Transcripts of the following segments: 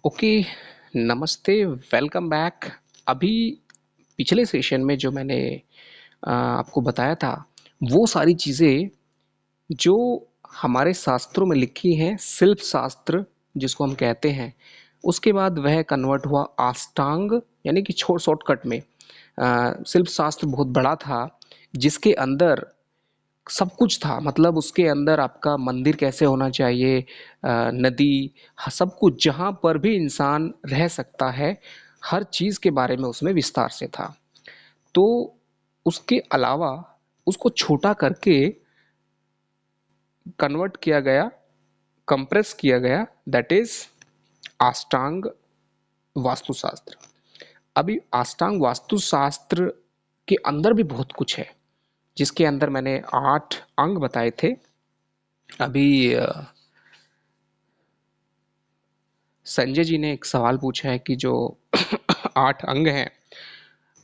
Okay, नमस्ते, welcome back. अभी पिछले सेशन में जो मैंने आपको बताया था, वो सारी चीज़ें जो हमारे शास्त्रों में लिखी हैं, शिल्प शास्त्र जिसको हम कहते हैं, उसके बाद वह कन्वर्ट हुआ अष्टांग, यानी कि शॉर्टकट में शिल्प शास्त्र बहुत बड़ा था, जिसके अंदर सब कुछ था। मतलब उसके अंदर आपका मंदिर कैसे होना चाहिए, नदी, सब कुछ जहाँ पर भी इंसान रह सकता है, हर चीज़ के बारे में उसमें विस्तार से था। तो उसके अलावा उसको छोटा करके कन्वर्ट किया गया, कंप्रेस किया गया, दैट इज अष्टांग वास्तुशास्त्र। अभी अष्टांग वास्तुशास्त्र के अंदर भी बहुत कुछ है, जिसके अंदर मैंने 8 अंग बताए थे। अभी संजय जी ने एक सवाल पूछा है कि जो 8 अंग हैं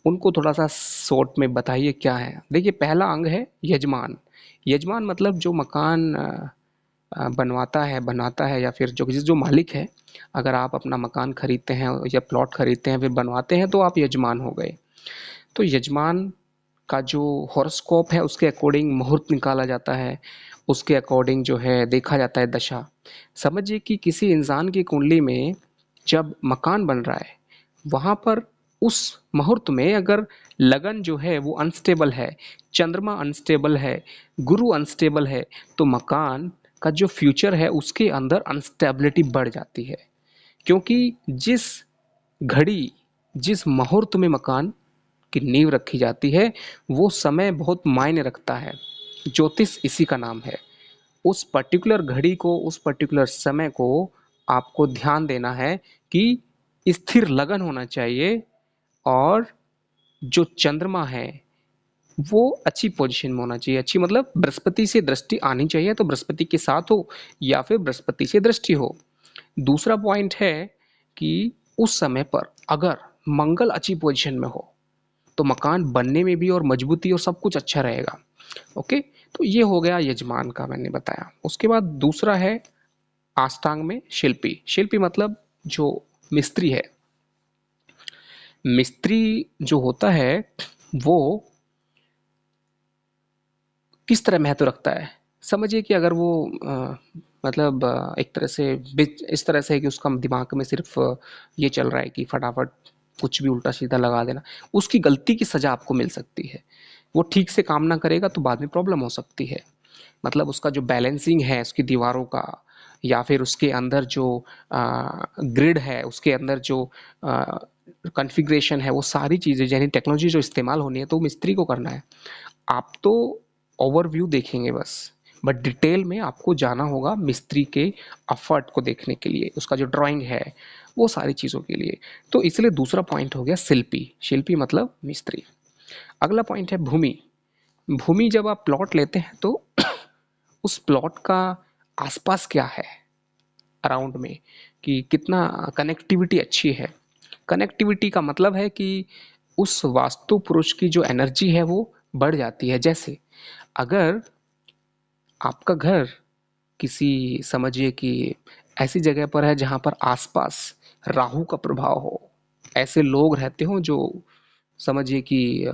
उनको थोड़ा सा शॉर्ट में बताइए क्या है। देखिए, पहला अंग है यजमान। यजमान मतलब जो मकान बनवाता है, बनाता है, या फिर जो मालिक है। अगर आप अपना मकान खरीदते हैं या प्लॉट खरीदते हैं फिर बनवाते हैं तो आप यजमान हो गए। तो यजमान का जो हॉरोस्कोप है उसके अकॉर्डिंग मुहूर्त निकाला जाता है, उसके अकॉर्डिंग जो है देखा जाता है दशा। समझिए कि किसी इंसान की कुंडली में जब मकान बन रहा है, वहाँ पर उस मुहूर्त में अगर लगन जो है वो अनस्टेबल है, चंद्रमा अनस्टेबल है, गुरु अनस्टेबल है, तो मकान का जो फ्यूचर है उसके अंदर अनस्टेबिलिटी बढ़ जाती है। क्योंकि जिस घड़ी, जिस मुहूर्त में मकान की नींव रखी जाती है, वो समय बहुत मायने रखता है। ज्योतिष इसी का नाम है। उस पर्टिकुलर घड़ी को, उस पर्टिकुलर समय को आपको ध्यान देना है कि स्थिर लगन होना चाहिए, और जो चंद्रमा है वो अच्छी पोजीशन में होना चाहिए। अच्छी मतलब बृहस्पति से दृष्टि आनी चाहिए, तो बृहस्पति के साथ हो या फिर बृहस्पति से दृष्टि हो। दूसरा पॉइंट है कि उस समय पर अगर मंगल अच्छी पोजीशन में हो तो मकान बनने में भी और मजबूती और सब कुछ अच्छा रहेगा। ओके, तो ये हो गया यजमान का, मैंने बताया। उसके बाद दूसरा है अष्टांग में शिल्पी। शिल्पी मतलब जो मिस्त्री है। मिस्त्री जो होता है वो किस तरह महत्व रखता है। समझिए कि अगर वो मतलब एक तरह से इस तरह से है कि उसका दिमाग में सिर्फ ये चल रहा है कि फटाफट कुछ भी उल्टा सीधा लगा देना, उसकी गलती की सजा आपको मिल सकती है। वो ठीक से काम ना करेगा तो बाद में प्रॉब्लम हो सकती है। मतलब उसका जो बैलेंसिंग है उसकी दीवारों का, या फिर उसके अंदर जो ग्रिड है, उसके अंदर जो कॉन्फ़िगरेशन है, वो सारी चीज़ें यानी टेक्नोलॉजी जो इस्तेमाल होनी है तो मिस्त्री को करना है। आप तो ओवरव्यू देखेंगे बस, बट डिटेल में आपको जाना होगा मिस्त्री के एफर्ट को देखने के लिए, उसका जो ड्राइंग है वो सारी चीज़ों के लिए। तो इसलिए दूसरा पॉइंट हो गया शिल्पी। शिल्पी मतलब मिस्त्री। अगला पॉइंट है भूमि। भूमि जब आप प्लॉट लेते हैं तो उस प्लॉट का आसपास क्या है, अराउंड में, कि कितना कनेक्टिविटी अच्छी है। कनेक्टिविटी का मतलब है कि उस वास्तु पुरुष की जो एनर्जी है वो बढ़ जाती है। जैसे अगर आपका घर किसी, समझिए कि ऐसी जगह पर है जहाँ पर आसपास राहु का प्रभाव हो, ऐसे लोग रहते हो जो, समझिए कि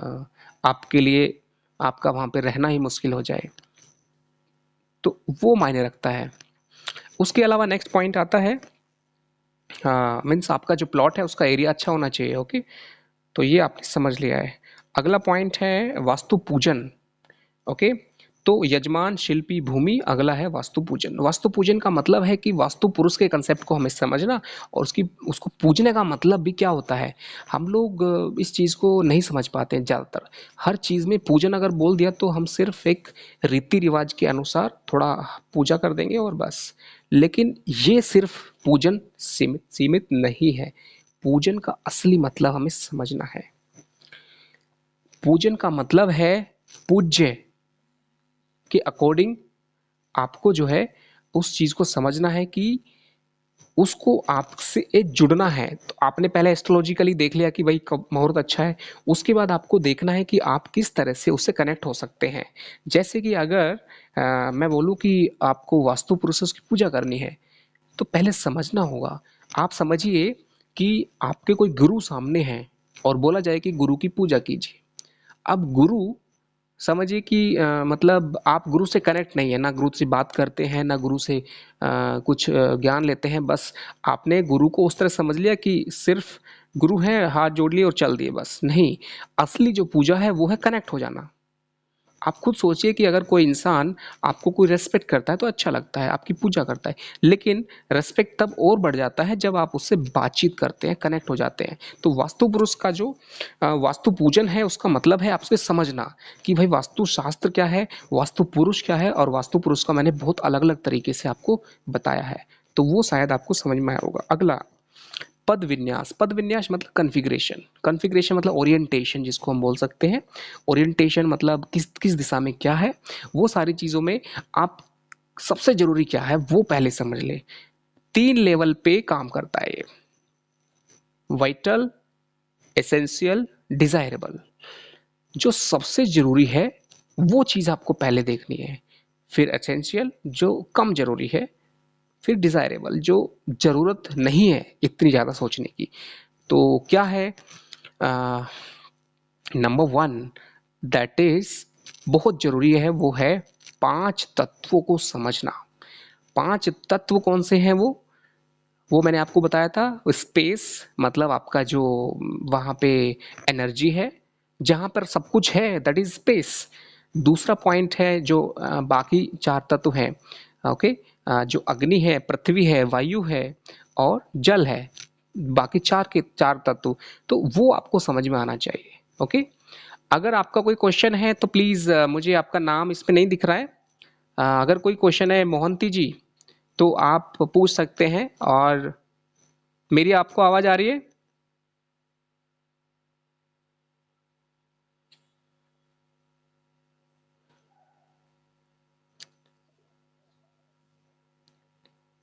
आपके लिए, आपका वहाँ पे रहना ही मुश्किल हो जाए, तो वो मायने रखता है। उसके अलावा नेक्स्ट पॉइंट आता है, हाँ मीन्स आपका जो प्लॉट है उसका एरिया अच्छा होना चाहिए। ओके, तो ये आपने समझ लिया है। अगला पॉइंट है वास्तु पूजन। ओके, तो यजमान, शिल्पी, भूमि, अगला है वास्तु पूजन। वास्तु पूजन का मतलब है कि वास्तु पुरुष के कंसेप्ट को हमें समझना, और उसकी उसको पूजने का मतलब भी क्या होता है। हम लोग इस चीज़ को नहीं समझ पाते हैं ज़्यादातर। हर चीज़ में पूजन अगर बोल दिया तो हम सिर्फ एक रीति रिवाज के अनुसार थोड़ा पूजा कर देंगे और बस। लेकिन ये सिर्फ पूजन सीमित सीमित नहीं है। पूजन का असली मतलब हमें समझना है। पूजन का मतलब है पूज्य के अकॉर्डिंग आपको जो है उस चीज़ को समझना है कि उसको आपसे एक जुड़ना है। तो आपने पहले एस्ट्रोलॉजिकली देख लिया कि भाई कब मुहूर्त अच्छा है, उसके बाद आपको देखना है कि आप किस तरह से उससे कनेक्ट हो सकते हैं। जैसे कि अगर मैं बोलूँ कि आपको वास्तु पुरुषों की पूजा करनी है, तो पहले समझना होगा आप समझिए कि आपके कोई गुरु सामने हैं और बोला जाए कि गुरु की पूजा कीजिए। अब गुरु समझिए कि मतलब आप गुरु से कनेक्ट नहीं है, ना गुरु से बात करते हैं, ना गुरु से कुछ ज्ञान लेते हैं। बस आपने गुरु को उस तरह समझ लिया कि सिर्फ गुरु है, हाथ जोड़ लिए और चल दिए, बस नहीं। असली जो पूजा है वो है कनेक्ट हो जाना। आप खुद सोचिए कि अगर कोई इंसान आपको कोई रेस्पेक्ट करता है तो अच्छा लगता है, आपकी पूजा करता है। लेकिन रेस्पेक्ट तब और बढ़ जाता है जब आप उससे बातचीत करते हैं, कनेक्ट हो जाते हैं। तो वास्तु पुरुष का जो वास्तु पूजन है उसका मतलब है आपसे समझना कि भाई वास्तु शास्त्र क्या है, वास्तु पुरुष क्या है, और वास्तु पुरुष का मैंने बहुत अलग अलग तरीके से आपको बताया है। तो वो शायद आपको समझ में आया होगा। अगला, पद विन्यास। पद विन्यास मतलब कन्फिग्रेशन। कन्फिग्रेशन मतलब ओरिएंटेशन, जिसको हम बोल सकते हैं। ओरिएंटेशन मतलब किस किस दिशा में क्या है, वो सारी चीज़ों में आप सबसे जरूरी क्या है वो पहले समझ ले। 3 लेवल पे काम करता है ये: वाइटल, एसेंशियल, डिजायरेबल। जो सबसे जरूरी है वो चीज़ आपको पहले देखनी है, फिर एसेंशियल जो कम जरूरी है, फिर डिजायरेबल जो जरूरत नहीं है इतनी ज़्यादा सोचने की। तो क्या है, नंबर वन, दैट इज बहुत जरूरी है, वो है 5 तत्वों को समझना। 5 तत्व कौन से हैं वो मैंने आपको बताया था। स्पेस मतलब आपका जो वहां पे एनर्जी है, जहां पर सब कुछ है, दैट इज स्पेस। दूसरा पॉइंट है जो बाकी 4 तत्व हैं, ओके, जो अग्नि है, पृथ्वी है, वायु है और जल है, बाकी 4 के 4 तत्व। तो वो आपको समझ में आना चाहिए, ओके। अगर आपका कोई क्वेश्चन है तो प्लीज, मुझे आपका नाम इस पे नहीं दिख रहा है। अगर कोई क्वेश्चन है मोहंती जी तो आप पूछ सकते हैं। और मेरी आपको आवाज आ रही है?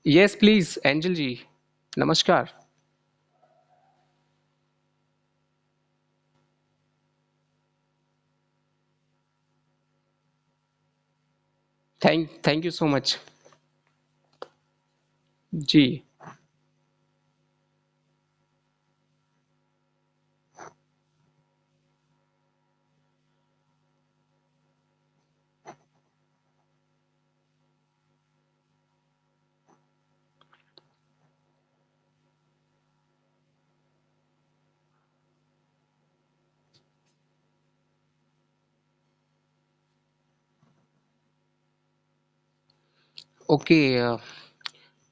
यस प्लीज एंजल जी, नमस्कार। Thank you so much. जी। ओके,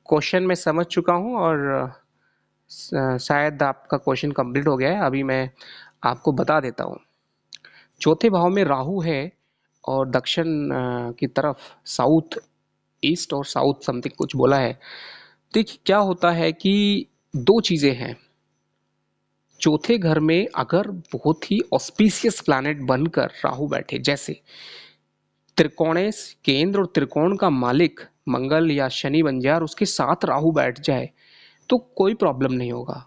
क्वेश्चन मैं समझ चुका हूँ और शायद आपका क्वेश्चन कंप्लीट हो गया है। अभी मैं आपको बता देता हूँ। चौथे भाव में राहु है और दक्षिण की तरफ साउथ ईस्ट और साउथ समथिंग कुछ बोला है। देखिए क्या होता है कि दो चीजें हैं। चौथे घर में अगर बहुत ही ऑस्पिशियस प्लैनेट बनकर राहु बैठे, जैसे त्रिकोणेश केंद्र और त्रिकोण का मालिक मंगल या शनि बन जाए और उसके साथ राहु बैठ जाए तो कोई प्रॉब्लम नहीं होगा।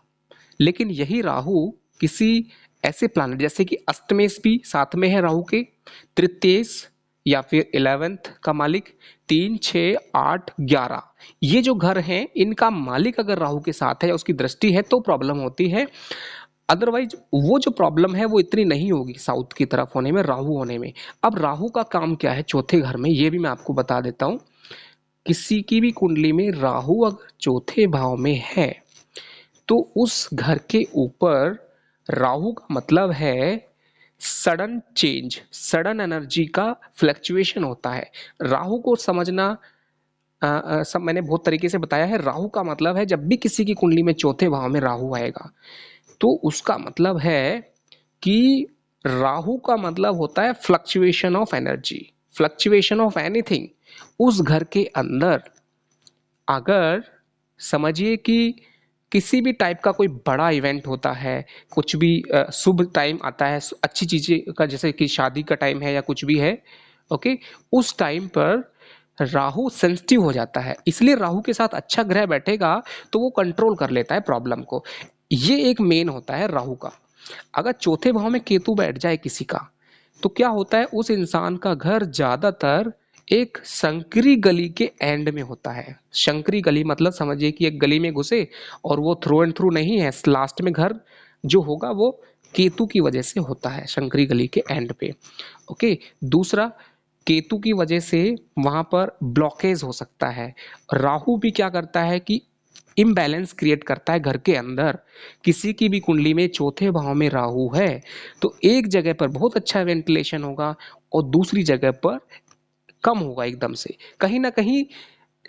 लेकिन यही राहु किसी ऐसे प्लैनेट जैसे कि अष्टमेश भी साथ में है राहु के, तृतीयेश या फिर 11th का मालिक, 3, 6, 8, 11, ये जो घर हैं इनका मालिक अगर राहु के साथ है या उसकी दृष्टि है तो प्रॉब्लम होती है। अदरवाइज वो जो प्रॉब्लम है वो इतनी नहीं होगी साउथ की तरफ होने में, राहु होने में। अब राहु का काम क्या है चौथे घर में, ये भी मैं आपको बता देता हूँ। किसी की भी कुंडली में राहु अगर चौथे भाव में है तो उस घर के ऊपर राहु का मतलब है सडन चेंज, सडन एनर्जी का फ्लक्चुएशन होता है। राहु को समझना, सब मैंने बहुत तरीके से बताया है। राहु का मतलब है जब भी किसी की कुंडली में चौथे भाव में राहु आएगा तो उसका मतलब है कि राहु का मतलब होता है fluctuation of energy, fluctuation of anything. उस घर के अंदर अगर समझिए कि किसी भी टाइप का कोई बड़ा इवेंट होता है, कुछ भी शुभ टाइम आता है, अच्छी चीजें का, जैसे कि शादी का टाइम है या कुछ भी है, ओके, उस टाइम पर राहु सेंसिटिव हो जाता है। इसलिए राहु के साथ अच्छा ग्रह बैठेगा तो वो कंट्रोल कर लेता है प्रॉब्लम को। ये एक मेन होता है राहु का। अगर चौथे भाव में केतु बैठ जाए किसी का तो क्या होता है, उस इंसान का घर ज्यादातर एक संकरी गली के एंड में होता है। संकरी गली मतलब समझिए कि एक गली में घुसे और वो थ्रू एंड थ्रू नहीं है, लास्ट में घर जो होगा वो केतु की वजह से होता है, संकरी गली के एंड पे। ओके। दूसरा, केतु की वजह से वहां पर ब्लॉकेज हो सकता है। राहु भी क्या करता है कि इम्बैलेंस क्रिएट करता है घर के अंदर। किसी की भी कुंडली में चौथे भाव में राहु है तो एक जगह पर बहुत अच्छा वेंटिलेशन होगा और दूसरी जगह पर कम होगा एकदम से। कहीं ना कहीं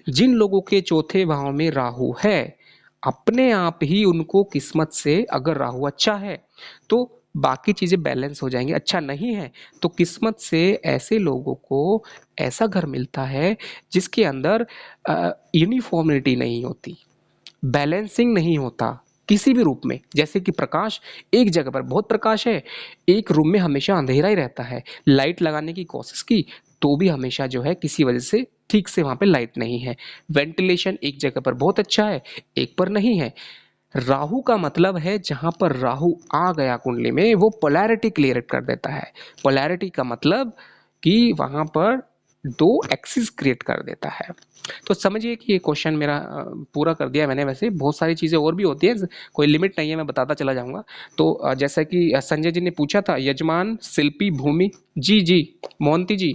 जिन लोगों के चौथे भाव में राहु है, अपने आप ही उनको किस्मत से, अगर राहु अच्छा है तो बाकी चीजें बैलेंस हो जाएंगी, अच्छा नहीं है तो किस्मत से ऐसे लोगों को ऐसा घर मिलता है जिसके अंदर यूनिफॉर्मिटी नहीं होती, बैलेंसिंग नहीं होता किसी भी रूप में। जैसे कि प्रकाश, एक जगह पर बहुत प्रकाश है, एक रूम में हमेशा अंधेरा ही रहता है, लाइट लगाने की कोशिश की तो भी हमेशा जो है किसी वजह से ठीक से वहां पे लाइट नहीं है। वेंटिलेशन एक जगह पर बहुत अच्छा है, एक पर नहीं है। राहु का मतलब है जहां पर राहु आ गया कुंडली में वो पोलैरिटी क्लियर कर देता है। पोलैरिटी का मतलब कि वहां पर दो एक्सिस क्रिएट कर देता है। तो समझिए कि ये क्वेश्चन मेरा पूरा कर दिया मैंने। वैसे बहुत सारी चीजें और भी होती है, कोई लिमिट नहीं है, मैं बताता चला जाऊंगा। तो जैसा कि संजय जी ने पूछा था, यजमान शिल्पी भूमि। जी जी, मोहंती जी।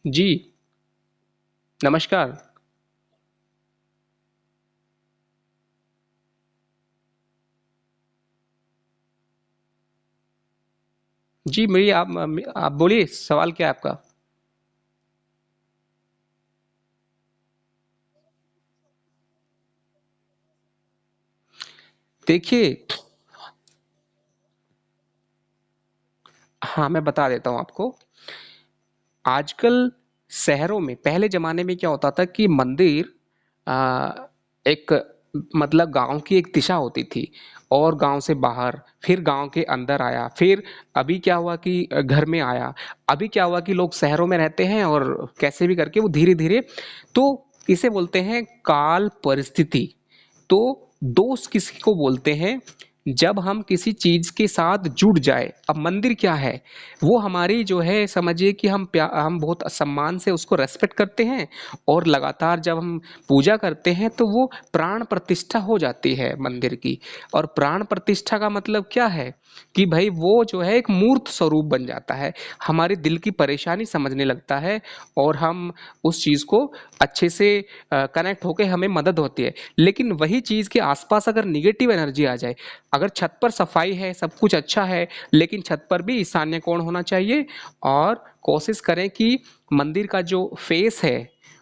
जी नमस्कार। जी मेरी आप बोलिए, सवाल क्या है आपका? देखिए, हाँ मैं बता देता हूँ आपको। आजकल शहरों में, पहले जमाने में क्या होता था कि मंदिर आ, एक मतलब गांव की एक दिशा होती थी, और गांव से बाहर, फिर गांव के अंदर आया, फिर अभी क्या हुआ कि घर में आया। अभी क्या हुआ कि लोग शहरों में रहते हैं और कैसे भी करके वो धीरे धीरे, तो इसे बोलते हैं काल परिस्थिति। तो दोष किसी को बोलते हैं? जब हम किसी चीज के साथ जुड़ जाए। अब मंदिर क्या है, वो हमारी जो है, समझिए कि हम बहुत सम्मान से उसको रेस्पेक्ट करते हैं, और लगातार जब हम पूजा करते हैं तो वो प्राण प्रतिष्ठा हो जाती है मंदिर की। और प्राण प्रतिष्ठा का मतलब क्या है कि भाई वो जो है एक मूर्त स्वरूप बन जाता है, हमारे दिल की परेशानी समझने लगता है, और हम उस चीज को अच्छे से कनेक्ट होकर हमें मदद होती है। लेकिन वही चीज के आसपास अगर निगेटिव एनर्जी आ जाए, अगर छत पर सफाई है, सब कुछ अच्छा है, लेकिन छत पर भी ईशान्य कोण होना चाहिए, और कोशिश करें कि मंदिर का जो फेस है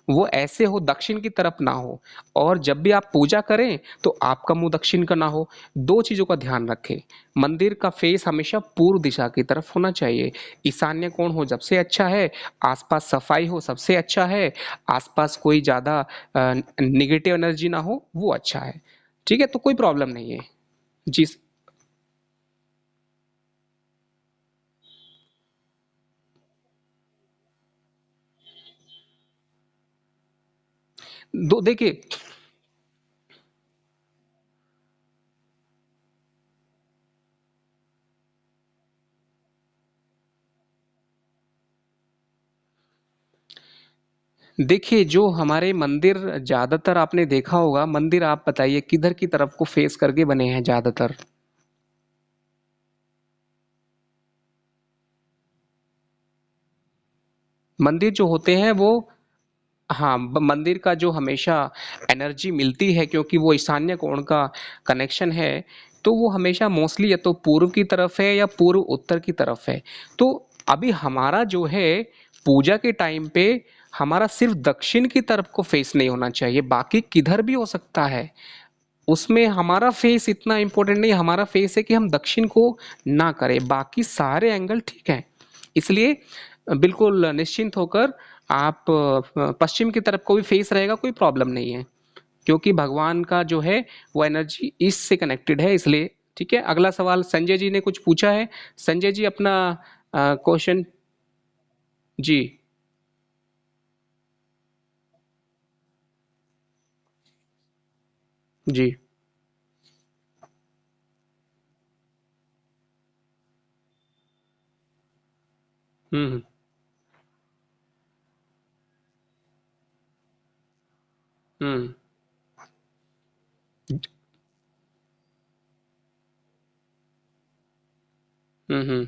वो ऐसे हो, दक्षिण की तरफ ना हो, और जब भी आप पूजा करें तो आपका मुंह दक्षिण का ना हो। दो चीजों का ध्यान रखें। मंदिर का फेस हमेशा पूर्व दिशा की तरफ होना चाहिए, ईशान्य कोण हो जब से अच्छा है, आसपास सफाई हो सबसे अच्छा है, आसपास कोई ज्यादा निगेटिव एनर्जी ना हो वो अच्छा है। ठीक है, तो कोई प्रॉब्लम नहीं है। जी। दो देखिए, देखिए जो हमारे मंदिर, ज्यादातर आपने देखा होगा मंदिर, आप बताइए किधर की तरफ को फेस करके बने हैं ज्यादातर? मंदिर जो होते हैं वो, हाँ, मंदिर का जो हमेशा एनर्जी मिलती है, क्योंकि वो ईशान्य कोण का कनेक्शन है, तो वो हमेशा मोस्टली या तो पूर्व की तरफ है या पूर्व उत्तर की तरफ है। तो अभी हमारा जो है पूजा के टाइम पे, हमारा सिर्फ दक्षिण की तरफ को फेस नहीं होना चाहिए, बाकी किधर भी हो सकता है। उसमें हमारा फेस इतना इंपॉर्टेंट नहीं, हमारा फेस है कि हम दक्षिण को ना करें, बाकी सारे एंगल ठीक है। इसलिए बिल्कुल निश्चिंत होकर आप पश्चिम की तरफ को भी फेस रहेगा, कोई प्रॉब्लम नहीं है, क्योंकि भगवान का जो है वो एनर्जी ईस्ट से कनेक्टेड है, इसलिए ठीक है। अगला सवाल संजय जी ने कुछ पूछा है। संजय जी अपना क्वेश्चन। जी। जी। हम्म। हम्म। हम्म।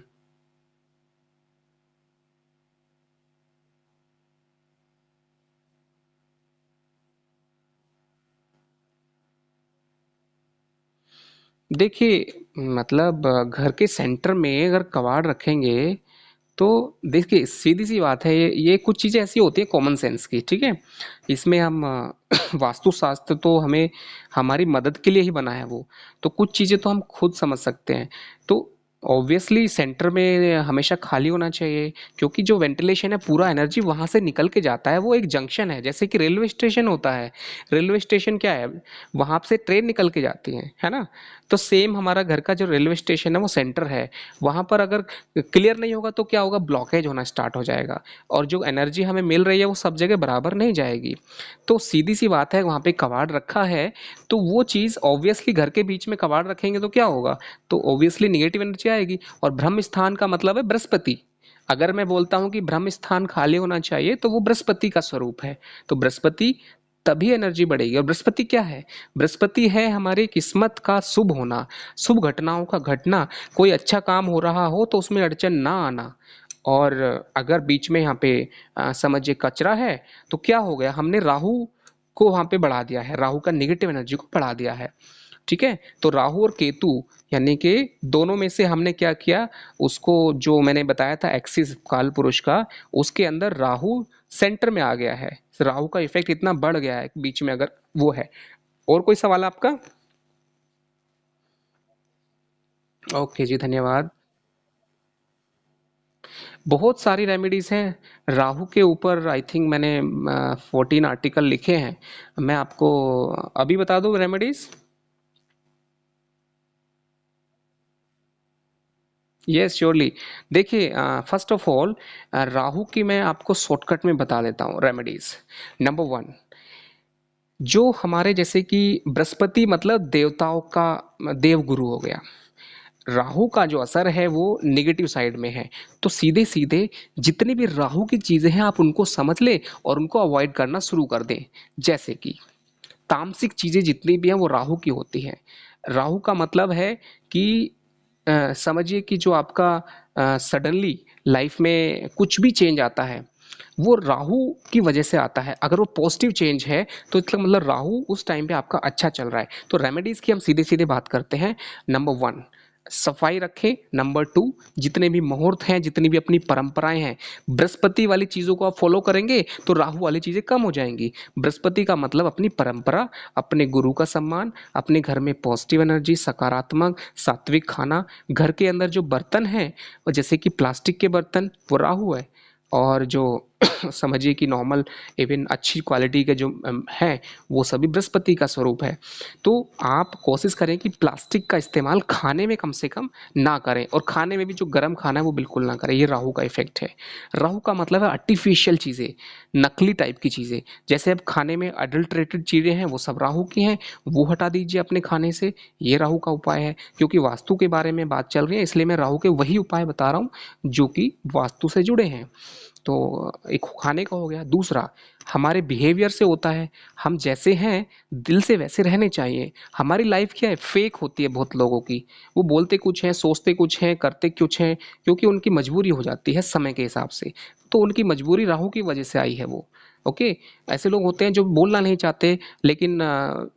देखिए, मतलब घर के सेंटर में अगर कबाड़ रखेंगे तो देखिए सीधी सी बात है, ये कुछ चीजें ऐसी होती है कॉमन सेंस की, ठीक है। इसमें हम वास्तुशास्त्र तो हमें हमारी मदद के लिए ही बना है वो, तो कुछ चीजें तो हम खुद समझ सकते हैं। तो ऑब्वियसली सेंटर में हमेशा खाली होना चाहिए, क्योंकि जो वेंटिलेशन है पूरा एनर्जी वहां से निकल के जाता है, वो एक जंक्शन है, जैसे कि रेलवे स्टेशन होता है। रेलवे स्टेशन क्या है, वहां से ट्रेन निकल के जाती है ना। तो सेम हमारा घर का जो रेलवे स्टेशन है वो सेंटर है। वहां पर अगर क्लियर नहीं होगा तो क्या होगा, ब्लॉकेज होना स्टार्ट हो जाएगा, और जो एनर्जी हमें मिल रही है वो सब जगह बराबर नहीं जाएगी। तो सीधी सी बात है, वहां पे कबाड़ रखा है तो वो चीज ऑब्वियसली घर के बीच में कबाड़ रखेंगे तो क्या होगा, तो ऑब्वियसली निगेटिव एनर्जी आएगी। और ब्रह्म स्थान का मतलब है बृहस्पति। अगर मैं बोलता हूं कि ब्रह्म स्थान खाली होना चाहिए तो वो बृहस्पति का स्वरूप है। तो बृहस्पति, तभी एनर्जी बढ़ेगी। और बृहस्पति क्या है, बृहस्पति है हमारी किस्मत का शुभ होना, शुभ घटनाओं का घटना। कोई अच्छा काम हो रहा हो तो उसमें अड़चन ना आना। और अगर बीच में यहाँ पे समझिए कचरा है, तो क्या हो गया, हमने राहु को वहां पे बढ़ा दिया है, राहु का निगेटिव एनर्जी को बढ़ा दिया है। ठीक है, तो राहु और केतु, यानी कि दोनों में से हमने क्या किया, उसको जो मैंने बताया था एक्सिस काल पुरुष का, उसके अंदर राहु सेंटर में आ गया है। राहु का इफेक्ट इतना बढ़ गया है बीच में, अगर वो है। और कोई सवाल आपका? ओके जी, धन्यवाद। बहुत सारी रेमेडीज हैं राहु के ऊपर, आई थिंक मैंने 14 आर्टिकल लिखे हैं। मैं आपको अभी बता दूं रेमेडीज। Yes surely. देखिए, फर्स्ट ऑफ ऑल राहु की मैं आपको शॉर्टकट में बता देता हूँ रेमेडीज। नंबर वन, जो हमारे जैसे कि बृहस्पति मतलब देवताओं का देव गुरु हो गया, राहु का जो असर है वो नेगेटिव साइड में है। तो सीधे सीधे जितनी भी राहु की चीजें हैं आप उनको समझ ले और उनको अवॉइड करना शुरू कर दें। जैसे कि तामसिक चीजें जितनी भी हैं वो राहु की होती हैं। राहु का मतलब है कि समझिए कि जो आपका सडनली लाइफ में कुछ भी चेंज आता है, वो राहु की वजह से आता है। अगर वो पॉजिटिव चेंज है तो इसका मतलब राहु उस टाइम पे आपका अच्छा चल रहा है। तो रेमेडीज की हम सीधे सीधे बात करते हैं। नंबर वन, सफाई रखें। नंबर टू, जितने भी मुहूर्त हैं, जितनी भी अपनी परंपराएं हैं, बृहस्पति वाली चीजों को आप फॉलो करेंगे तो राहु वाली चीजें कम हो जाएंगी। बृहस्पति का मतलब अपनी परंपरा, अपने गुरु का सम्मान, अपने घर में पॉजिटिव एनर्जी, सकारात्मक सात्विक खाना। घर के अंदर जो बर्तन हैं, जैसे कि प्लास्टिक के बर्तन, वो राहु है। और जो समझिए कि नॉर्मल इवन अच्छी क्वालिटी के जो हैं, वो सभी बृहस्पति का स्वरूप है। तो आप कोशिश करें कि प्लास्टिक का इस्तेमाल खाने में कम से कम ना करें, और खाने में भी जो गर्म खाना है वो बिल्कुल ना करें, ये राहु का इफेक्ट है। राहु का मतलब है आर्टिफिशियल चीज़ें, नकली टाइप की चीज़ें। जैसे अब खाने में अडल्ट्रेटेड चीज़ें हैं वो सब राहु की हैं, वो हटा दीजिए अपने खाने से। ये राहु का उपाय है। क्योंकि वास्तु के बारे में बात चल रही है इसलिए मैं राहु के वही उपाय बता रहा हूँ जो कि वास्तु से जुड़े हैं। तो एक खाने का हो गया। दूसरा, हमारे बिहेवियर से होता है। हम जैसे हैं दिल से वैसे रहने चाहिए। हमारी लाइफ क्या है, फेक होती है बहुत लोगों की। वो बोलते कुछ हैं, सोचते कुछ हैं, करते कुछ हैं, क्योंकि उनकी मजबूरी हो जाती है समय के हिसाब से। तो उनकी मजबूरी राहु की वजह से आई है वो। ओके। ऐसे लोग होते हैं जो बोलना नहीं चाहते, लेकिन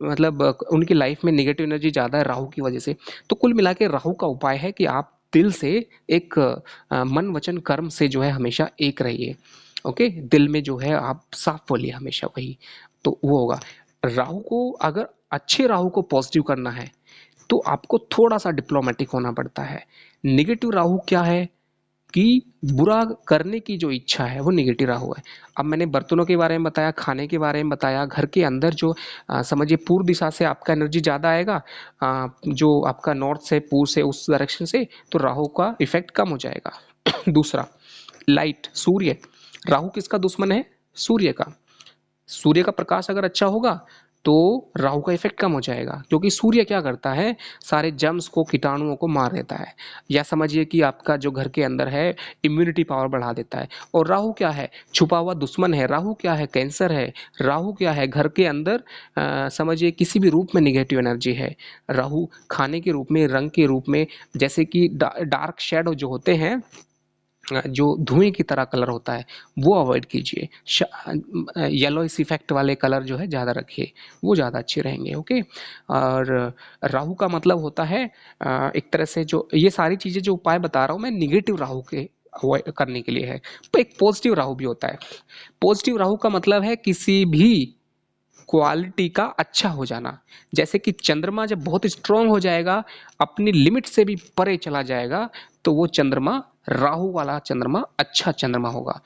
मतलब उनकी लाइफ में नेगेटिव एनर्जी ज़्यादा है राहु की वजह से। तो कुल मिला के राहु का उपाय है कि आप दिल से एक मन वचन कर्म से जो है हमेशा एक रहिए। ओके, दिल में जो है आप साफ बोलिए हमेशा वही, तो वो होगा। राहु को अगर अच्छे राहु को पॉजिटिव करना है तो आपको थोड़ा सा डिप्लोमेटिक होना पड़ता है। निगेटिव राहु क्या है कि बुरा करने की जो इच्छा है वो निगेटिव राहु है। अब मैंने बर्तनों के बारे में बताया, खाने के बारे में बताया, घर के अंदर जो समझिए पूर्व दिशा से आपका एनर्जी ज़्यादा आएगा, जो आपका नॉर्थ से पूर्व से उस डायरेक्शन से, तो राहु का इफेक्ट कम हो जाएगा। दूसरा, लाइट, सूर्य। राहु किसका दुश्मन है, सूर्य का। सूर्य का प्रकाश अगर अच्छा होगा तो राहु का इफेक्ट कम हो जाएगा, क्योंकि सूर्य क्या करता है, सारे जर्म्स को, कीटाणुओं को मार देता है, या समझिए कि आपका जो घर के अंदर है इम्यूनिटी पावर बढ़ा देता है। और राहु क्या है, छुपा हुआ दुश्मन है। राहु क्या है, कैंसर है। राहु क्या है, घर के अंदर समझिए किसी भी रूप में निगेटिव एनर्जी है। राहु खाने के रूप में, रंग के रूप में, जैसे कि डार्क शेडो जो होते हैं, जो धुएं की तरह कलर होता है, वो अवॉइड कीजिए। येलोइस इफेक्ट वाले कलर जो है ज़्यादा रखिए, वो ज़्यादा अच्छे रहेंगे। ओके। और राहु का मतलब होता है एक तरह से, जो ये सारी चीज़ें जो उपाय बता रहा हूँ मैं, निगेटिव राहु के अवॉइड करने के लिए है। तो एक पॉजिटिव राहु भी होता है। पॉजिटिव राहु का मतलब है किसी भी क्वालिटी का अच्छा हो जाना। जैसे कि चंद्रमा जब बहुत स्ट्रांग हो जाएगा, अपनी लिमिट से भी परे चला जाएगा, तो वो चंद्रमा, राहु वाला चंद्रमा अच्छा चंद्रमा होगा।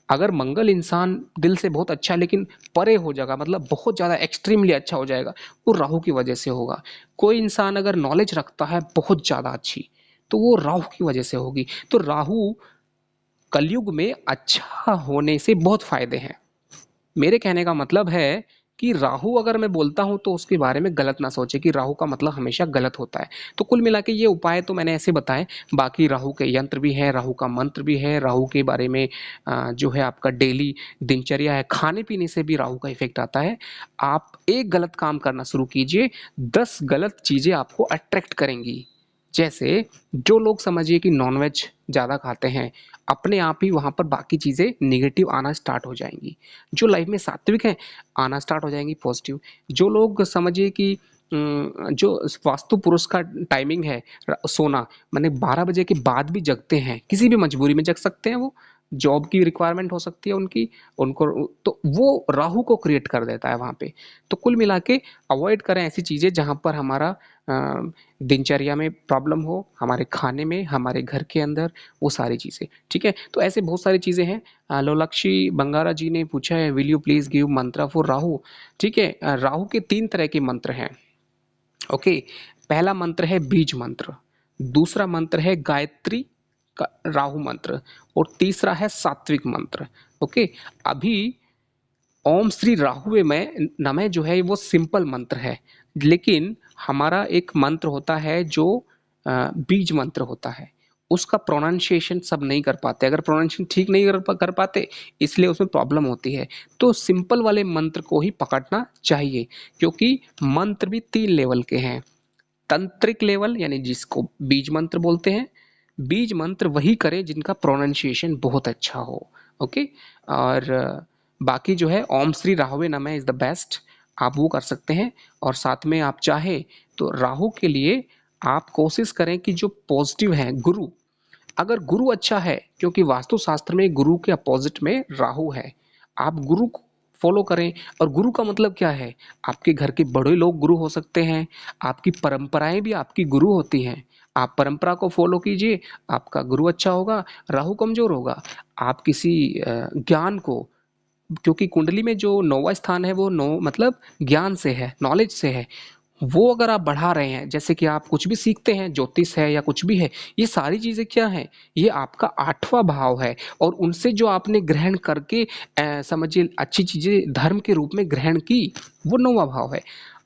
अगर मंगल इंसान दिल से बहुत अच्छा है, लेकिन परे हो जाएगा, मतलब बहुत ज़्यादा एक्सट्रीमली अच्छा हो जाएगा, वो राहु की वजह से होगा। कोई इंसान अगर नॉलेज रखता है बहुत ज़्यादा अच्छी, तो वो राहु की वजह से होगी। तो राहु कलयुग में अच्छा होने से बहुत फायदे हैं। मेरे कहने का मतलब है कि राहु अगर मैं बोलता हूं तो उसके बारे में गलत ना सोचे कि राहु का मतलब हमेशा गलत होता है। तो कुल मिला के ये उपाय तो मैंने ऐसे बताए। बाकी राहु के यंत्र भी है, राहु का मंत्र भी है, राहु के बारे में जो है आपका डेली दिनचर्या है, खाने पीने से भी राहु का इफेक्ट आता है। आप एक गलत काम करना शुरू कीजिए, 10 गलत चीजें आपको अट्रैक्ट करेंगी। जैसे जो लोग समझिए कि नॉनवेज ज़्यादा खाते हैं, अपने आप ही वहाँ पर बाकी चीज़ें निगेटिव आना स्टार्ट हो जाएंगी। जो लाइफ में सात्विक है, आना स्टार्ट हो जाएंगी पॉजिटिव। जो लोग समझिए कि जो वास्तु पुरुष का टाइमिंग है सोना, मैंने 12 बजे के बाद भी जगते हैं, किसी भी मजबूरी में जग सकते हैं, वो जॉब की रिक्वायरमेंट हो सकती है उनकी, उनको, तो वो राहु को क्रिएट कर देता है वहाँ पे। तो कुल मिला के अवॉइड करें ऐसी चीज़ें जहाँ पर हमारा दिनचर्या में प्रॉब्लम हो, हमारे खाने में, हमारे घर के अंदर, वो सारी चीज़ें। ठीक है, तो ऐसे बहुत सारी चीज़ें हैं। लोलाक्षी बंगारा जी ने पूछा है, विल यू प्लीज गिव मंत्र फॉर राहु। ठीक है, राहु के 3 तरह के मंत्र हैं। ओके। पहला मंत्र है बीज मंत्र, दूसरा मंत्र है गायत्री का राहु मंत्र, और तीसरा है सात्विक मंत्र। ओके। अभी ओम श्री राहुवे में नमः जो है वो सिंपल मंत्र है, लेकिन हमारा एक मंत्र होता है जो बीज मंत्र होता है, उसका प्रोनाउंसिएशन सब नहीं कर पाते। अगर प्रोनाउंसिएशन ठीक नहीं कर पाते, इसलिए उसमें प्रॉब्लम होती है। तो सिंपल वाले मंत्र को ही पकड़ना चाहिए, क्योंकि मंत्र भी 3 लेवल के हैं। तंत्रिक लेवल यानी जिसको बीज मंत्र बोलते हैं, बीज मंत्र वही करें जिनका प्रोनाउंसिएशन बहुत अच्छा हो। ओके। और बाकी जो है ओम श्री राहुवे नमः इज द बेस्ट, आप वो कर सकते हैं। और साथ में आप चाहे तो राहु के लिए आप कोशिश करें कि जो पॉजिटिव है गुरु, अगर गुरु अच्छा है, क्योंकि वास्तुशास्त्र में गुरु के अपोजिट में राहु है, आप गुरु को फॉलो करें। और गुरु का मतलब क्या है, आपके घर के बड़े लोग गुरु हो सकते हैं, आपकी परंपराएं भी आपकी गुरु होती हैं। आप परंपरा को फॉलो कीजिए, आपका गुरु अच्छा होगा, राहु कमजोर होगा। आप किसी ज्ञान को, क्योंकि कुंडली में जो 9वां स्थान है वो नौ मतलब ज्ञान से है, नॉलेज से है, वो अगर आप बढ़ा रहे हैं, जैसे कि आप कुछ भी सीखते हैं, ज्योतिष है या कुछ भी है, ये सारी चीजें क्या है, ये आपका 8वां भाव है। और उनसे जो आपने ग्रहण करके समझिए अच्छी चीजें धर्म के रूप में ग्रहण की, वो 9वां भाव है।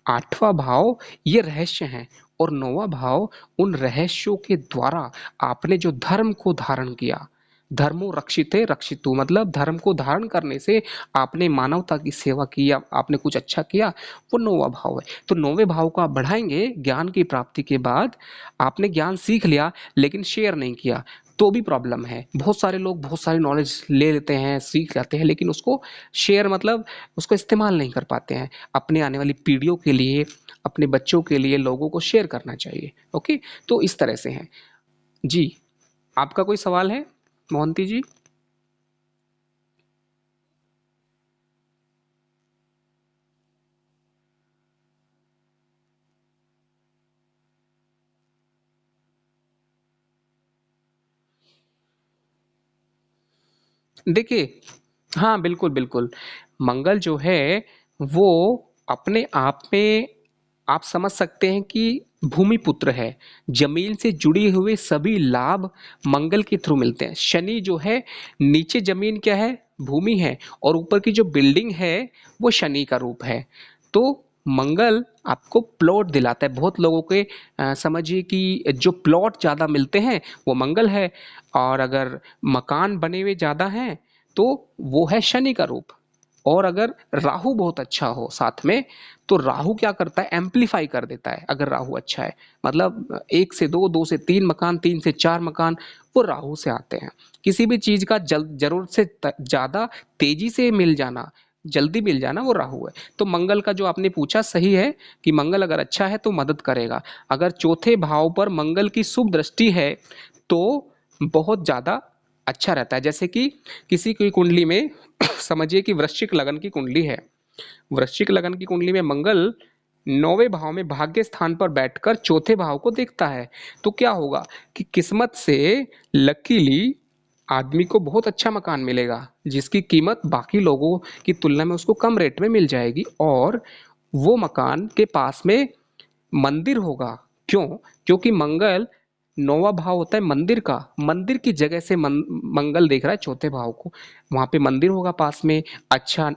8वां भाव ये रहस्य है, और 9वां भाव उन रहस्यों के द्वारा आपने जो धर्म को धारण किया, धर्मो रक्षिते रक्षितु, मतलब धर्म को धारण करने से आपने मानवता की सेवा की, या आपने कुछ अच्छा किया, वो 9वां भाव है। तो 9वें भाव को आप बढ़ाएंगे ज्ञान की प्राप्ति के बाद। आपने ज्ञान सीख लिया लेकिन शेयर नहीं किया, तो भी प्रॉब्लम है। बहुत सारे लोग बहुत सारी नॉलेज ले लेते हैं, सीख जाते हैं, लेकिन उसको शेयर मतलब उसको इस्तेमाल नहीं कर पाते हैं। अपने आने वाली पीढ़ियों के लिए, अपने बच्चों के लिए लोगों को शेयर करना चाहिए। ओके। तो इस तरह से है जी। आपका कोई सवाल है मोहंती जी? देखिए, हाँ बिल्कुल बिल्कुल। मंगल जो है वो अपने आप में, आप समझ सकते हैं कि भूमि पुत्र है। जमीन से जुड़ी हुए सभी लाभ मंगल के थ्रू मिलते हैं। शनि जो है, नीचे जमीन क्या है, भूमि है, और ऊपर की जो बिल्डिंग है वो शनि का रूप है। तो मंगल आपको प्लॉट दिलाता है। बहुत लोगों के समझिए कि जो प्लॉट ज़्यादा मिलते हैं वो मंगल है, और अगर मकान बने हुए ज़्यादा हैं तो वो है शनि का रूप। और अगर राहु बहुत अच्छा हो साथ में, तो राहु क्या करता है, एम्पलीफाई कर देता है। अगर राहु अच्छा है, मतलब एक से दो, दो से तीन मकान, तीन से चार मकान, वो राहु से आते हैं। किसी भी चीज का जरूरत से ज्यादा तेजी से मिल जाना, जल्दी मिल जाना, वो राहु है। तो मंगल का जो आपने पूछा सही है, कि मंगल अगर अच्छा है तो मदद करेगा। अगर चौथे भाव पर मंगल की शुभ दृष्टि है तो बहुत ज्यादा अच्छा रहता है। जैसे कि किसी की कुंडली में समझिए कि वृश्चिक लगन की कुंडली है, वृश्चिक लगन की कुंडली में मंगल नौवें भाव में भाग्य स्थान पर बैठकर चौथे भाव को देखता है, तो क्या होगा कि किस्मत से लकीली आदमी को बहुत अच्छा मकान मिलेगा, जिसकी कीमत बाकी लोगों की तुलना में उसको कम रेट में मिल जाएगी। और वो मकान के पास में मंदिर होगा। क्यों? क्योंकि मंगल नौवां भाव होता है मंदिर का, मंदिर की जगह से मंगल देख रहा है चौथे भाव को, वहां पे मंदिर होगा पास में, अच्छा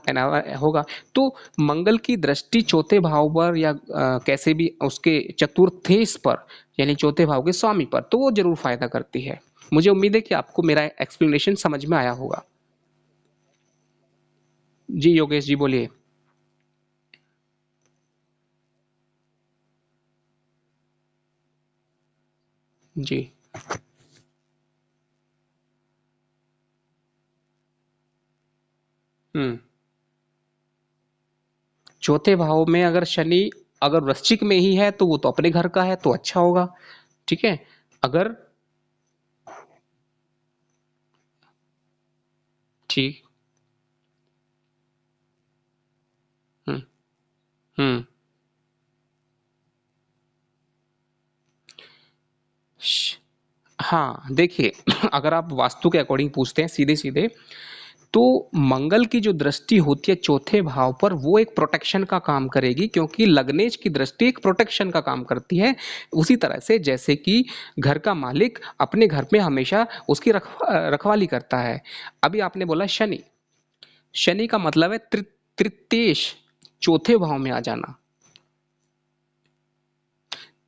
होगा। तो मंगल की दृष्टि चौथे भाव पर, या कैसे भी उसके चतुर्थेश पर, यानी चौथे भाव के स्वामी पर, तो वो जरूर फायदा करती है। मुझे उम्मीद है कि आपको मेरा एक्सप्लेनेशन समझ में आया होगा। जी योगेश जी बोलिए। जी। हम्म। चौथे भाव में अगर शनि अगर वृश्चिक में ही है तो वो तो अपने घर का है, तो अच्छा होगा। ठीक है। अगर ठीक। हम्म। हम्म। हाँ देखिए, अगर आप वास्तु के अकॉर्डिंग पूछते हैं सीधे सीधे, तो मंगल की जो दृष्टि होती है चौथे भाव पर, वो एक प्रोटेक्शन का काम करेगी, क्योंकि लग्नेश की दृष्टि एक प्रोटेक्शन का काम करती है। उसी तरह से जैसे कि घर का मालिक अपने घर में हमेशा उसकी रखवाली करता है। अभी आपने बोला शनि, शनि का मतलब है तृतीयेश, चौथे भाव में आ जाना।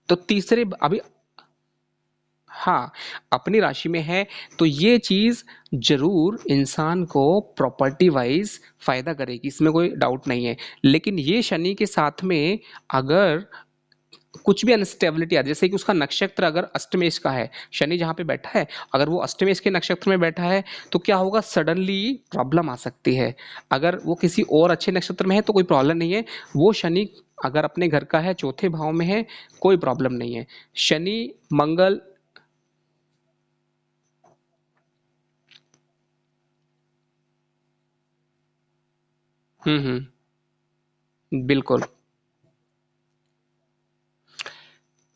तो तीसरे अभी, हाँ, अपनी राशि में है, तो ये चीज जरूर इंसान को प्रॉपर्टी वाइज फायदा करेगी, इसमें कोई डाउट नहीं है। लेकिन ये शनि के साथ में अगर कुछ भी अनस्टेबिलिटी आती है, जैसे कि उसका नक्षत्र अगर अष्टमेश का है, शनि जहाँ पे बैठा है, अगर वो अष्टमेश के नक्षत्र में बैठा है, तो क्या होगा, सडनली प्रॉब्लम आ सकती है। अगर वो किसी और अच्छे नक्षत्र में है तो कोई प्रॉब्लम नहीं है। वो शनि अगर अपने घर का है, चौथे भाव में है, कोई प्रॉब्लम नहीं है। शनि, मंगल। बिल्कुल।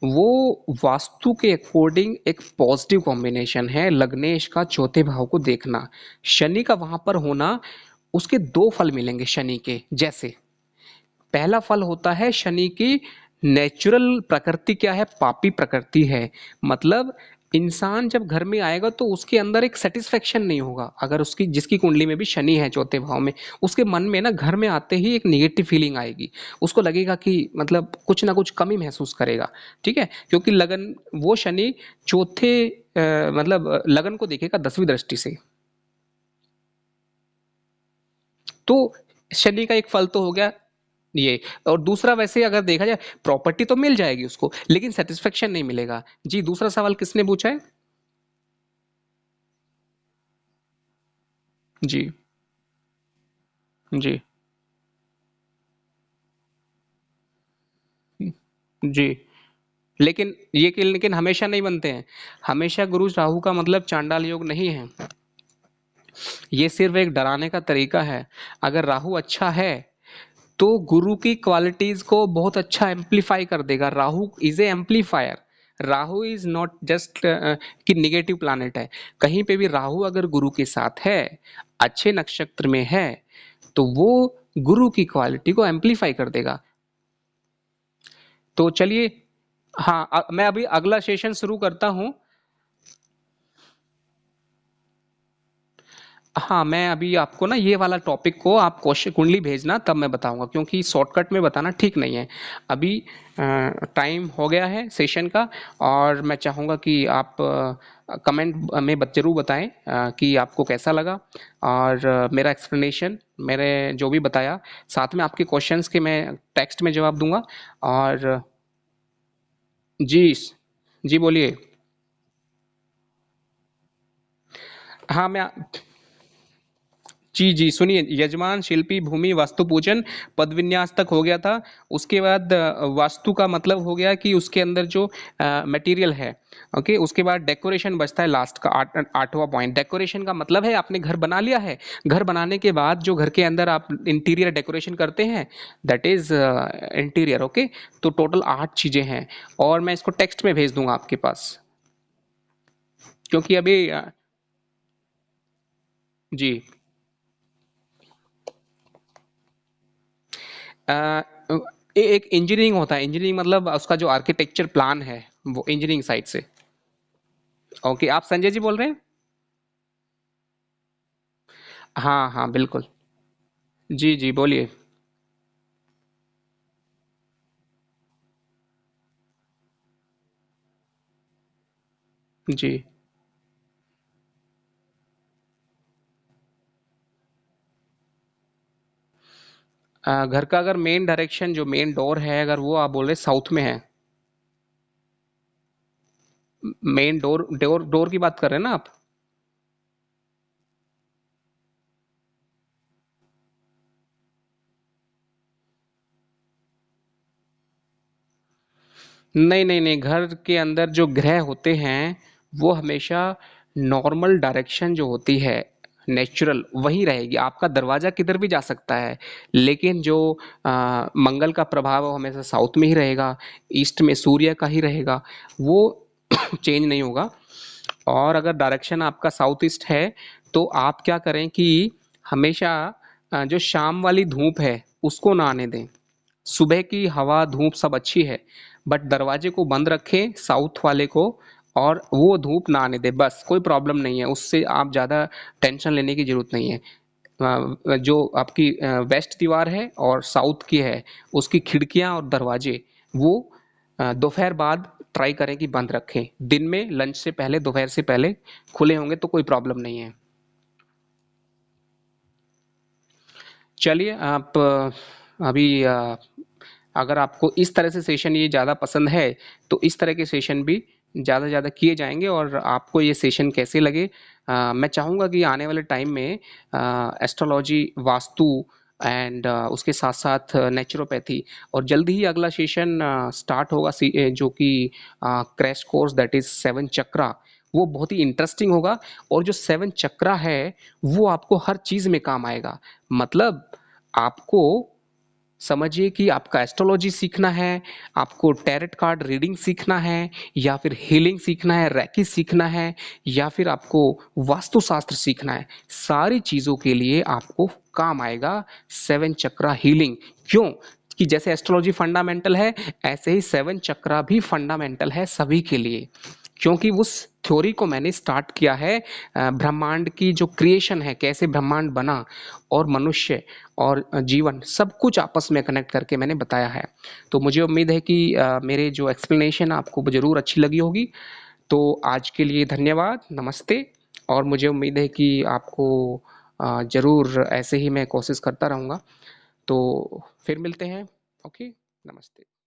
वो वास्तु के अकॉर्डिंग एक पॉजिटिव कॉम्बिनेशन है लग्नेश का चौथे भाव को देखना। शनि का वहां पर होना, उसके दो फल मिलेंगे शनि के। जैसे पहला फल होता है शनि की नेचुरल प्रकृति क्या है, पापी प्रकृति है। मतलब इंसान जब घर में आएगा तो उसके अंदर एक सेटिस्फेक्शन नहीं होगा। अगर उसकी, जिसकी कुंडली में भी शनि है चौथे भाव में, उसके मन में ना घर में आते ही एक निगेटिव फीलिंग आएगी। उसको लगेगा कि मतलब कुछ ना कुछ कमी महसूस करेगा। ठीक है, क्योंकि लगन, वो शनि चौथे मतलब लगन को देखेगा 10वीं दृष्टि से। तो शनि का एक फल तो हो गया ये। और दूसरा, वैसे अगर देखा जाए, प्रॉपर्टी तो मिल जाएगी उसको, लेकिन सेटिस्फेक्शन नहीं मिलेगा। जी, दूसरा सवाल किसने पूछा है? जी। जी। जी। लेकिन हमेशा नहीं बनते हैं। हमेशा गुरु राहु का मतलब चांडाल योग नहीं है। ये सिर्फ एक डराने का तरीका है। अगर राहु अच्छा है तो गुरु की क्वालिटीज को बहुत अच्छा एम्पलीफाई कर देगा। Rahu is A amplifier. Rahu is not just कि निगेटिव प्लैनेट है। कहीं पे भी राहु अगर गुरु के साथ है, अच्छे नक्षत्र में है, तो वो गुरु की क्वालिटी को एम्पलीफाई कर देगा। तो चलिए, हाँ, मैं अभी अगला सेशन शुरू करता हूँ। हाँ, मैं अभी आपको ना ये वाला टॉपिक को आप क्वेश्चन कुंडली भेजना तब मैं बताऊंगा, क्योंकि शॉर्टकट में बताना ठीक नहीं है। अभी टाइम हो गया है सेशन का, और मैं चाहूँगा कि आप कमेंट में जरूर बताएं कि आपको कैसा लगा, और मेरा एक्सप्लेनेशन, मैंने जो भी बताया, साथ में आपके क्वेश्चंस के मैं टेक्स्ट में जवाब दूंगा। और जी, जी बोलिए। हाँ मैं, जी जी सुनिए, यजमान, शिल्पी, भूमि, वास्तु पूजन, पद विन्यास तक हो गया था। उसके बाद वास्तु का मतलब हो गया कि उसके अंदर जो मटेरियल है। ओके, उसके बाद डेकोरेशन बचता है लास्ट का, आठवां पॉइंट। डेकोरेशन का मतलब है आपने घर बना लिया है, घर बनाने के बाद जो घर के अंदर आप इंटीरियर डेकोरेशन करते हैं, दैट इज इंटीरियर। ओके, तो टोटल 8 चीजें हैं, और मैं इसको टेक्स्ट में भेज दूंगा आपके पास, क्योंकि अभी जी, अ, एक इंजीनियरिंग होता है, इंजीनियरिंग मतलब उसका जो आर्किटेक्चर प्लान है, वो इंजीनियरिंग साइड से। ओके, आप संजय जी बोल रहे हैं? हाँ हाँ बिल्कुल। जी जी बोलिए। जी, घर का अगर मेन डायरेक्शन, जो मेन डोर है, अगर वो आप बोल रहे साउथ में है, मेन डोर डोर डोर की बात कर रहे हैं ना आप? नहीं नहीं नहीं, घर के अंदर जो ग्रह होते हैं वो हमेशा नॉर्मल डायरेक्शन जो होती है, नेचुरल वही रहेगी। आपका दरवाजा किधर भी जा सकता है, लेकिन जो मंगल का प्रभाव है वो हमेशा साउथ में ही रहेगा, ईस्ट में सूर्य का ही रहेगा, वो चेंज नहीं होगा। और अगर डायरेक्शन आपका साउथ ईस्ट है, तो आप क्या करें कि हमेशा जो शाम वाली धूप है उसको ना आने दें। सुबह की हवा धूप सब अच्छी है, बट दरवाजे को बंद रखें साउथ वाले को, और वो धूप ना आने दे, बस। कोई प्रॉब्लम नहीं है उससे, आप ज़्यादा टेंशन लेने की जरूरत नहीं है। जो आपकी वेस्ट दीवार है और साउथ की है, उसकी खिड़कियां और दरवाजे वो दोपहर बाद ट्राई करें कि बंद रखें। दिन में लंच से पहले, दोपहर से पहले खुले होंगे तो कोई प्रॉब्लम नहीं है। चलिए, आप अभी अगर आपको इस तरह से सेशन ये ज़्यादा पसंद है, तो इस तरह के सेशन भी ज़्यादा से ज़्यादा किए जाएंगे। और आपको ये सेशन कैसे लगे, मैं चाहूँगा कि आने वाले टाइम में एस्ट्रोलॉजी, वास्तु, एंड उसके साथ साथ नेचुरोपैथी, और जल्दी ही अगला सेशन स्टार्ट होगा, जो कि क्रैश कोर्स, दैट इज 7 चक्रा। वो बहुत ही इंटरेस्टिंग होगा। और जो 7 चक्रा है वो आपको हर चीज में काम आएगा। मतलब आपको समझिए कि आपका एस्ट्रोलॉजी सीखना है, आपको टैरेट कार्ड रीडिंग सीखना है, या फिर हीलिंग सीखना है, रैकी सीखना है, या फिर आपको वास्तुशास्त्र सीखना है, सारी चीज़ों के लिए आपको काम आएगा 7 चक्रा हीलिंग। क्यों? कि जैसे एस्ट्रोलॉजी फंडामेंटल है, ऐसे ही 7 चक्रा भी फंडामेंटल है सभी के लिए। क्योंकि उस थ्योरी को मैंने स्टार्ट किया है, ब्रह्मांड की जो क्रिएशन है, कैसे ब्रह्मांड बना, और मनुष्य और जीवन सब कुछ आपस में कनेक्ट करके मैंने बताया है। तो मुझे उम्मीद है कि मेरे जो एक्सप्लेनेशन आपको ज़रूर अच्छी लगी होगी। तो आज के लिए धन्यवाद, नमस्ते। और मुझे उम्मीद है कि आपको ज़रूर ऐसे ही मैं कोशिश करता रहूँगा। तो फिर मिलते हैं। ओके, नमस्ते।